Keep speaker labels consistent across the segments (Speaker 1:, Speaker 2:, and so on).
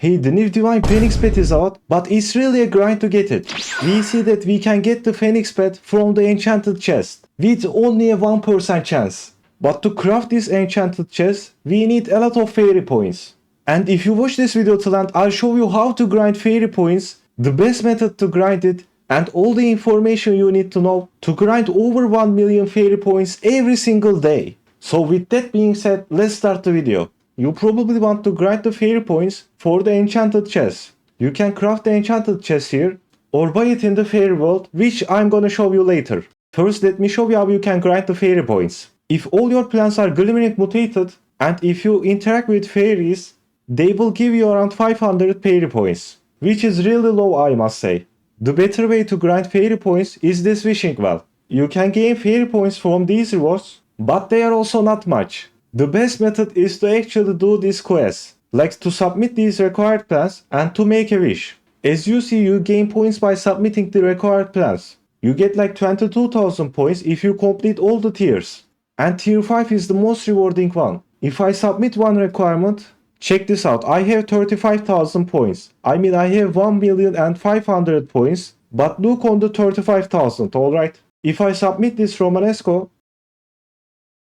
Speaker 1: Hey, the new Divine Phoenix Pet is out, but it's really a grind to get it. We see that we can get the Phoenix Pet from the enchanted chest, with only a 1% chance. But to craft this enchanted chest, we need a lot of fairy points. And if you watch this video till end, I'll show you how to grind fairy points, the best method to grind it, and all the information you need to know to grind over 1 million fairy points every single day. So with that being said, let's start the video. You probably want to grind the fairy points for the enchanted chest. You can craft the enchanted chest here, or buy it in the fairy world, which I'm gonna show you later. First, let me show you how you can grind the fairy points. If all your plants are glimmering mutated, and if you interact with fairies, they will give you around 500 fairy points, which is really low, I must say. The better way to grind fairy points is this wishing well. You can gain fairy points from these rewards, but they are also not much. The best method is to actually do these quests, like to submit these required plans and to make a wish. As you see, you gain points by submitting the required plans. You get like 22,000 points if you complete all the tiers. And tier 5 is the most rewarding one. If I submit one requirement, check this out, I have 35,000 points. I mean, I have 1,500,000 points, but look on the 35,000, alright? If I submit this Romanesco,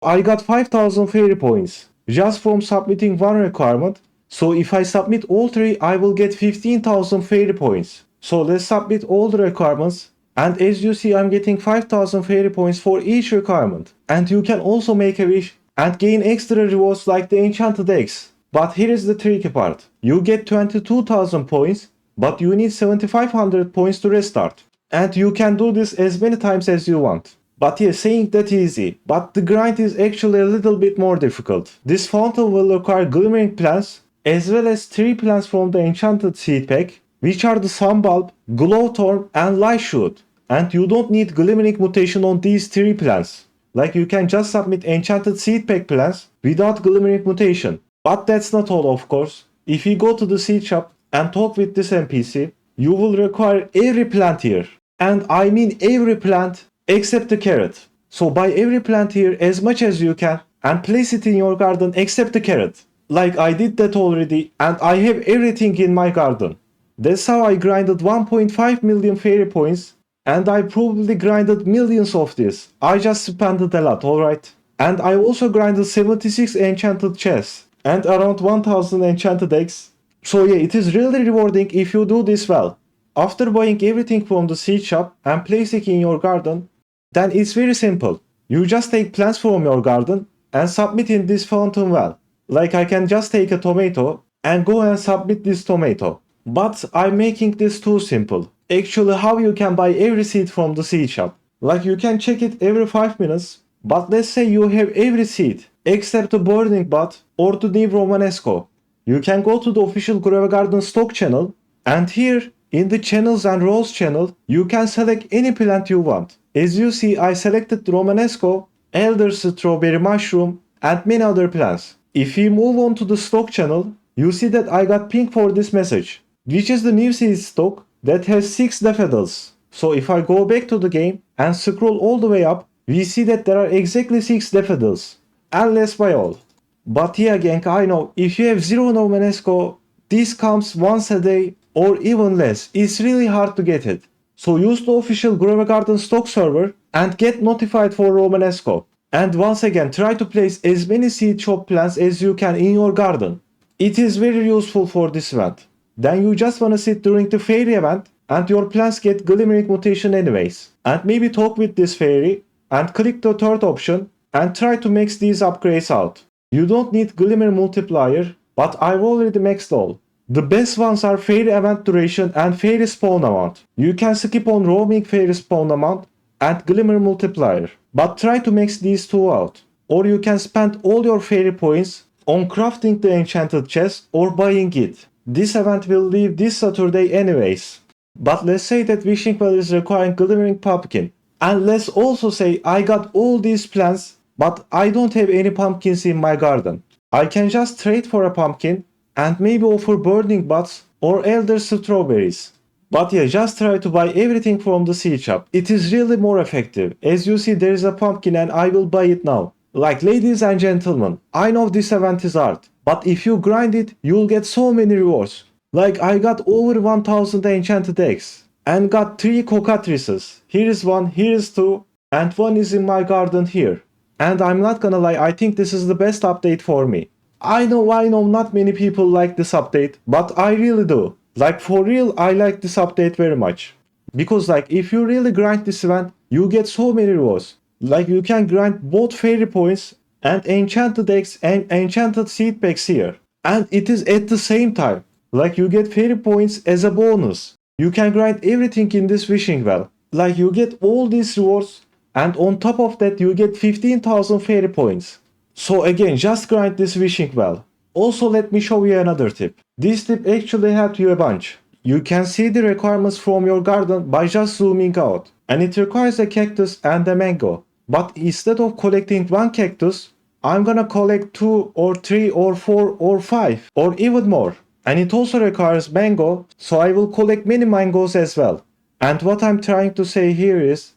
Speaker 1: I got 5,000 fairy points just from submitting one requirement. So if I submit all three, I will get 15,000 fairy points. So let's submit all the requirements. And as you see, I'm getting 5,000 fairy points for each requirement. And you can also make a wish and gain extra rewards like the enchanted eggs. But here is the tricky part. You get 22,000 points, but you need 7,500 points to restart. And you can do this as many times as you want. But yeah, saying that easy, but the grind is actually a little bit more difficult. This fountain will require glimmering plants, as well as 3 plants from the enchanted seed pack, which are the Sunbulb, Glowthorn and Lightshoot. And you don't need glimmering mutation on these 3 plants. Like you can just submit enchanted seed pack plants without glimmering mutation. But that's not all, of course. If you go to the seed shop and talk with this NPC, you will require every plant here. And I mean every plant except the carrot. So buy every plant here as much as you can and place it in your garden except the carrot. Like I did that already and I have everything in my garden. That's how I grinded 1.5 million fairy points, and I probably grinded millions of this. I just spent it a lot, alright? And I also grinded 76 enchanted chests and around 1000 enchanted eggs. So yeah, it is really rewarding if you do this well. After buying everything from the seed shop and placing it in your garden, then it's very simple. You just take plants from your garden and submit in this fountain well. Like I can just take a tomato and go and submit this tomato. But I'm making this too simple. Actually, how you can buy every seed from the seed shop. Like you can check it every 5 minutes. But let's say you have every seed except the Burning Bud or the new Romanesco. You can go to the official Grove Garden stock channel, and here in the channels and roles channel, you can select any plant you want. As you see, I selected Romanesco, Elder Strawberry Mushroom, and many other plants. If we move on to the stock channel, you see that I got pink for this message, which is the new seed stock that has 6 daffodils. So if I go back to the game and scroll all the way up, we see that there are exactly 6 daffodils. And let's buy all. But yeah, gang, I know, if you have 0 Romanesco, this comes once a day or even less. It's really hard to get it. So use the official Grove Garden stock server and get notified for Romanesco. And once again, try to place as many seed shop plants as you can in your garden. It is very useful for this event. Then you just wanna sit during the fairy event and your plants get glimmering mutation anyways. And maybe talk with this fairy and click the third option and try to max these upgrades out. You don't need glimmer multiplier, but I've already maxed all. The best ones are fairy event duration and fairy spawn amount. You can skip on roaming fairy spawn amount and glimmer multiplier, but try to max these two out. Or you can spend all your fairy points on crafting the enchanted chest or buying it. This event will leave this Saturday anyways. But let's say that wishing well is requiring glimmering pumpkin. And let's also say I got all these plants, but I don't have any pumpkins in my garden. I can just trade for a pumpkin and maybe offer burning buds or elder strawberries. But yeah, just try to buy everything from the seed shop. It is really more effective. As you see, there is a pumpkin and I will buy it now. Like, ladies and gentlemen, I know this event is hard, but if you grind it, you'll get so many rewards. Like I got over 1000 enchanted eggs and got 3 cockatrices. Here is one, here is two, and one is in my garden here. And I'm not gonna lie, I think this is the best update for me. I know not many people like this update, but I really do. Like for real, I like this update very much. Because like if you really grind this event, you get so many rewards. Like you can grind both fairy points and enchanted eggs and enchanted seed packs here. And it is at the same time. Like you get fairy points as a bonus. You can grind everything in this wishing well. Like you get all these rewards and on top of that you get 15,000 fairy points. So again, just grind this wishing well. Also let me show you another tip. This tip actually helped you a bunch. You can see the requirements from your garden by just zooming out. And it requires a cactus and a mango. But instead of collecting one cactus, I'm gonna collect 2 or 3 or 4 or 5 or even more. And it also requires mango, so I will collect many mangoes as well. And what I'm trying to say here is,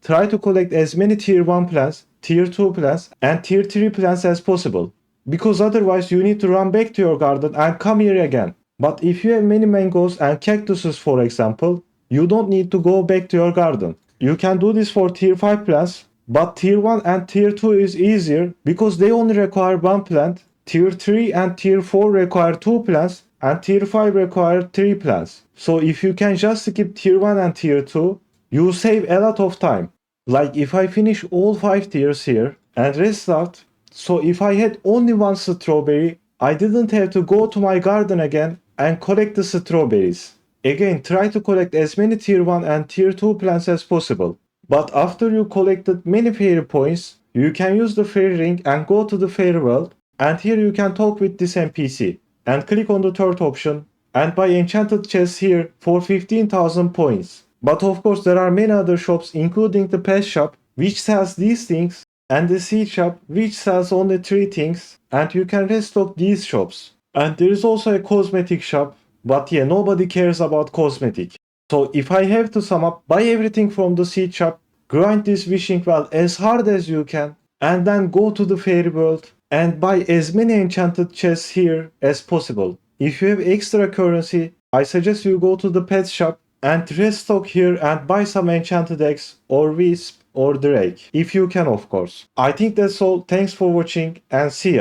Speaker 1: try to collect as many tier 1 plants, tier 2 plants, and tier 3 plants as possible. Because otherwise you need to run back to your garden and come here again. But if you have many mangoes and cactuses for example, you don't need to go back to your garden. You can do this for tier 5 plants, but tier 1 and tier 2 is easier because they only require one plant. Tier 3 and tier 4 require 2 plants and tier 5 require 3 plants. So if you can just skip tier 1 and tier 2, you save a lot of time. Like if I finish all 5 tiers here and restart, so if I had only one strawberry, I didn't have to go to my garden again and collect the strawberries. Again, try to collect as many tier 1 and tier 2 plants as possible. But after you collected many fairy points, you can use the fairy ring and go to the fairy world, and here you can talk with this NPC and click on the third option and buy enchanted chests here for 15,000 points. But of course there are many other shops including the pet shop which sells these things and the seed shop which sells only 3 things, and you can restock these shops. And there is also a cosmetic shop, but yeah, nobody cares about cosmetic. So if I have to sum up, buy everything from the seed shop, grind this wishing well as hard as you can, and then go to the fairy world and buy as many enchanted chests here as possible. If you have extra currency, I suggest you go to the pet shop and restock here and buy some enchanted eggs or wisp or drake, if you can of course. I think that's all. Thanks for watching and see ya.